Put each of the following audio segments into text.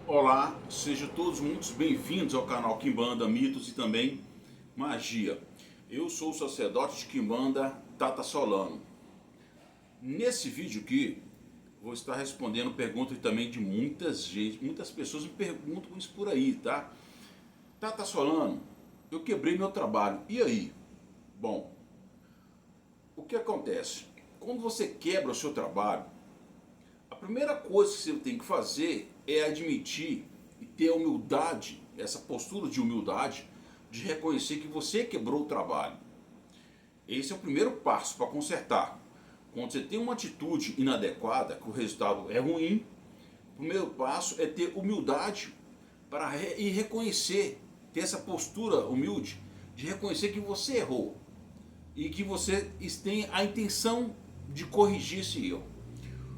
Olá, sejam todos muito bem-vindos ao canal Quimbanda, Mitos e também Magia. Eu sou o sacerdote de Quimbanda, Tata Solano. Nesse vídeo aqui, vou estar respondendo perguntas também de muitas pessoas me perguntam isso por aí, tá? Tata Solano, eu quebrei meu trabalho, e aí? Bom, o que acontece? Quando você quebra o seu trabalho, a primeira coisa que você tem que fazer é admitir e ter a humildade, essa postura de humildade, de reconhecer que você quebrou o trabalho. Esse é o primeiro passo para consertar. Quando você tem uma atitude inadequada, que o resultado é ruim, o primeiro passo é ter humildade para e reconhecer, ter essa postura humilde de reconhecer que você errou e que você tem a intenção de corrigir esse erro.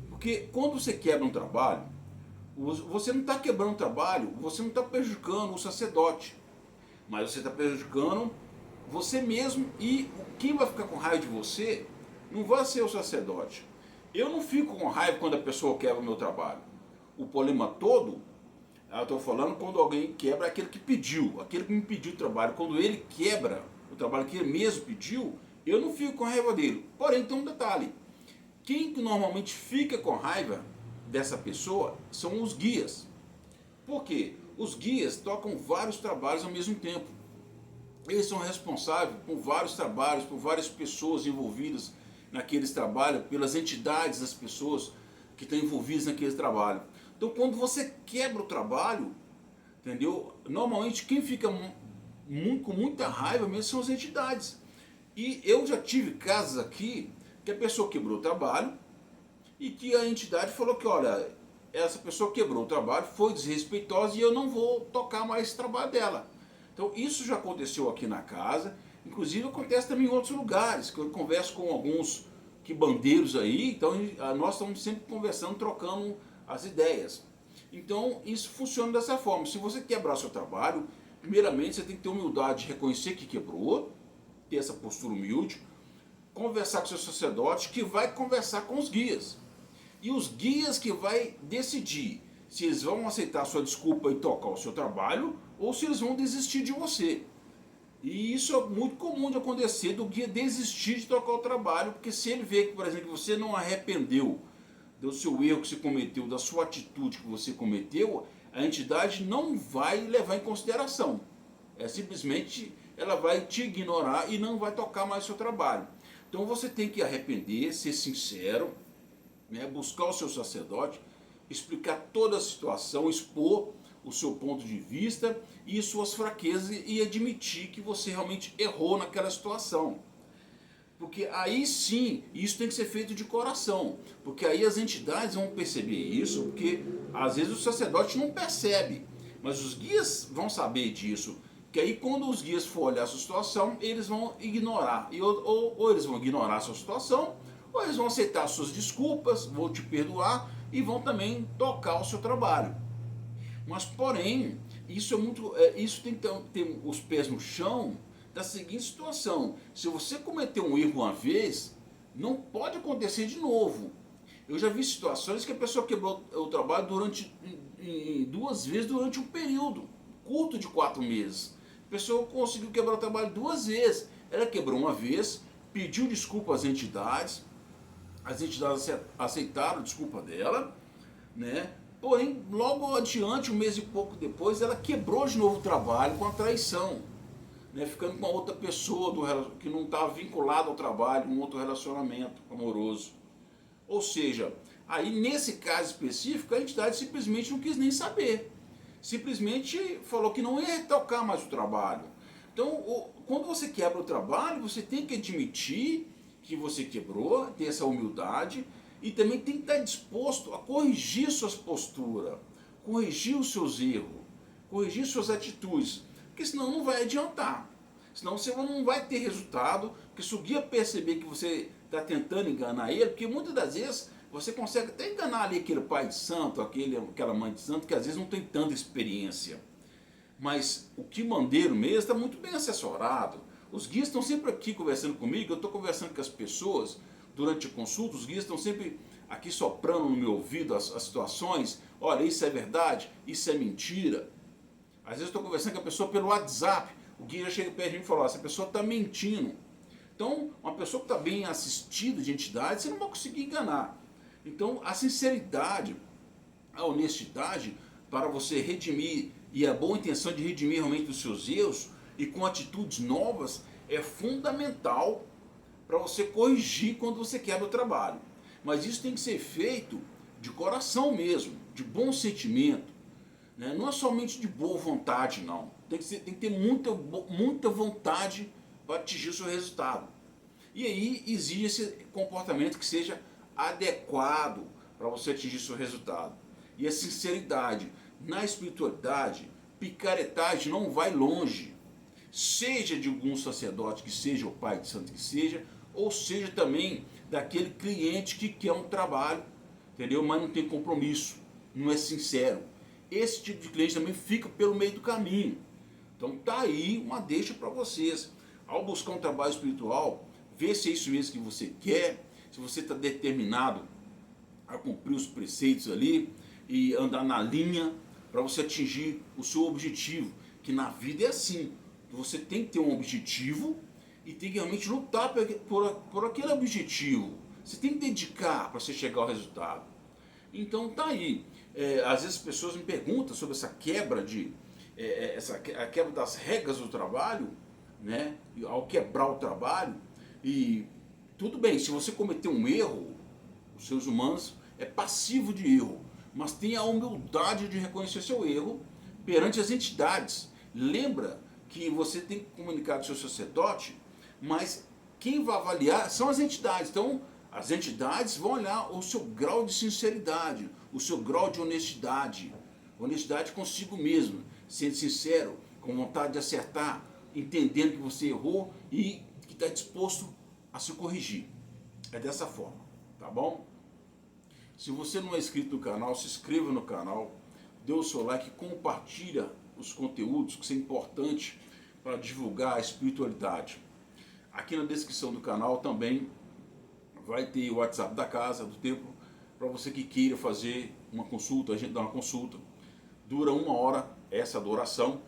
Porque quando você quebra um trabalho, você não está quebrando o trabalho, você não está prejudicando o sacerdote, mas você está prejudicando você mesmo, e quem vai ficar com raiva de você não vai ser o sacerdote. Eu não fico com raiva quando a pessoa quebra o meu trabalho. O problema todo, eu estou falando quando alguém quebra aquele que pediu, aquele que me pediu o trabalho. Quando ele quebra o trabalho que ele mesmo pediu, eu não fico com raiva dele. Porém, tem um detalhe. Quem normalmente fica com raiva dessa pessoa são os guias. Por quê? Os guias tocam vários trabalhos ao mesmo tempo. Eles são responsáveis por vários trabalhos, por várias pessoas envolvidas naqueles trabalhos, pelas entidades das pessoas que estão envolvidas naquele trabalho. Então, quando você quebra o trabalho, entendeu? Normalmente quem fica com muita raiva mesmo são as entidades. E eu já tive casos aqui que a pessoa quebrou o trabalho e que a entidade falou que, olha, essa pessoa quebrou o trabalho, foi desrespeitosa e eu não vou tocar mais esse trabalho dela. Então isso já aconteceu aqui na casa, inclusive acontece também em outros lugares, que eu converso com alguns quibandeiros aí, então nós estamos sempre conversando, trocando as ideias. Então isso funciona dessa forma. Se você quebrar seu trabalho, primeiramente você tem que ter humildade de reconhecer que quebrou, ter essa postura humilde, conversar com seu sacerdote, que vai conversar com os guias. E os guias que vai decidir se eles vão aceitar a sua desculpa e tocar o seu trabalho, ou se eles vão desistir de você. E isso é muito comum de acontecer, do guia desistir de tocar o trabalho, porque se ele vê que, por exemplo, você não arrependeu do seu erro que você cometeu, da sua atitude que você cometeu, a entidade não vai levar em consideração. Simplesmente ela vai te ignorar e não vai tocar mais o seu trabalho. Então você tem que arrepender, ser sincero, né, buscar o seu sacerdote, explicar toda a situação, expor o seu ponto de vista e suas fraquezas e admitir que você realmente errou naquela situação. Porque aí sim, isso tem que ser feito de coração, porque aí as entidades vão perceber isso, porque às vezes o sacerdote não percebe, mas os guias vão saber disso. Que aí quando os guias for olhar a sua situação, eles vão ignorar, ou eles vão ignorar a sua situação, ou eles vão aceitar suas desculpas, vão te perdoar e vão também tocar o seu trabalho. Mas porém, isso tem que ter os pés no chão da seguinte situação: se você cometeu um erro uma vez, não pode acontecer de novo. Eu já vi situações que a pessoa quebrou o trabalho duas vezes durante um período curto de 4 meses. A pessoa conseguiu quebrar o trabalho 2 vezes. Ela quebrou uma vez, pediu desculpa às entidades, as entidades aceitaram a desculpa dela, né? Porém, logo adiante, um mês e pouco depois, ela quebrou de novo o trabalho com a traição, né? Ficando com a outra pessoa que não estava vinculada ao trabalho, um outro relacionamento amoroso. Ou seja, aí nesse caso específico, a entidade simplesmente não quis nem saber. Simplesmente falou que não ia tocar mais o trabalho. Então, quando você quebra o trabalho, você tem que admitir que você quebrou, ter essa humildade, e também tem que estar disposto a corrigir suas posturas, corrigir os seus erros, corrigir suas atitudes, porque senão não vai adiantar. Senão você não vai ter resultado, porque se o guia perceber que você está tentando enganar ele, porque muitas das vezes você consegue até enganar ali aquele pai de santo, aquela mãe de santo, que às vezes não tem tanta experiência. Mas o quimandeiro mesmo está muito bem assessorado. Os guias estão sempre aqui conversando comigo, eu estou conversando com as pessoas durante a consulta, os guias estão sempre aqui soprando no meu ouvido as situações, olha, isso é verdade, isso é mentira. Às vezes eu estou conversando com a pessoa pelo WhatsApp, o guia já chega perto de mim e fala, essa pessoa está mentindo. Então, uma pessoa que está bem assistida de entidade, você não vai conseguir enganar. Então, a sinceridade, a honestidade, para você redimir, e a boa intenção de redimir realmente os seus erros, e com atitudes novas, é fundamental para você corrigir quando você quebra o trabalho. Mas isso tem que ser feito de coração mesmo, de bom sentimento, né? Não é somente de boa vontade, não. Tem que ter muita vontade para atingir o seu resultado. E aí exige esse comportamento que seja adequado para você atingir o seu resultado. E a sinceridade. Na espiritualidade, picaretagem não vai longe. Seja de algum sacerdote que seja, o pai de santo que seja, ou seja também daquele cliente que quer um trabalho, entendeu? Mas não tem compromisso, não é sincero. Esse tipo de cliente também fica pelo meio do caminho. Então tá aí uma deixa para vocês. Ao buscar um trabalho espiritual, ver se é isso mesmo que você quer, se você está determinado a cumprir os preceitos ali e andar na linha para você atingir o seu objetivo. Que na vida é assim, você tem que ter um objetivo e tem que realmente lutar por aquele objetivo. Você tem que dedicar para você chegar ao resultado. Então tá aí. Às vezes as pessoas me perguntam sobre essa quebra a quebra das regras do trabalho, né? Ao quebrar o trabalho. E tudo bem, se você cometer um erro, os seres humanos é passivo de erro, mas tenha a humildade de reconhecer seu erro perante as entidades. Lembra que você tem que comunicar com o seu sacerdote, mas quem vai avaliar são as entidades. Então, as entidades vão olhar o seu grau de sinceridade, o seu grau de honestidade. Honestidade consigo mesmo, sendo sincero, com vontade de acertar, entendendo que você errou e que está disposto a se corrigir. É dessa forma, tá bom? Se você não é inscrito no canal, se inscreva no canal, dê o seu like, compartilha os conteúdos, que isso é importante para divulgar a espiritualidade. Aqui na descrição do canal também vai ter o WhatsApp da casa, do templo, para você que queira fazer uma consulta, a gente dá uma consulta. Dura 1 hora essa adoração,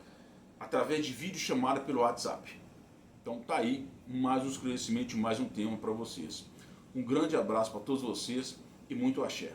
através de vídeo chamada pelo WhatsApp. Então tá aí mais um esclarecimento, mais um tema para vocês. Um grande abraço para todos vocês e muito axé.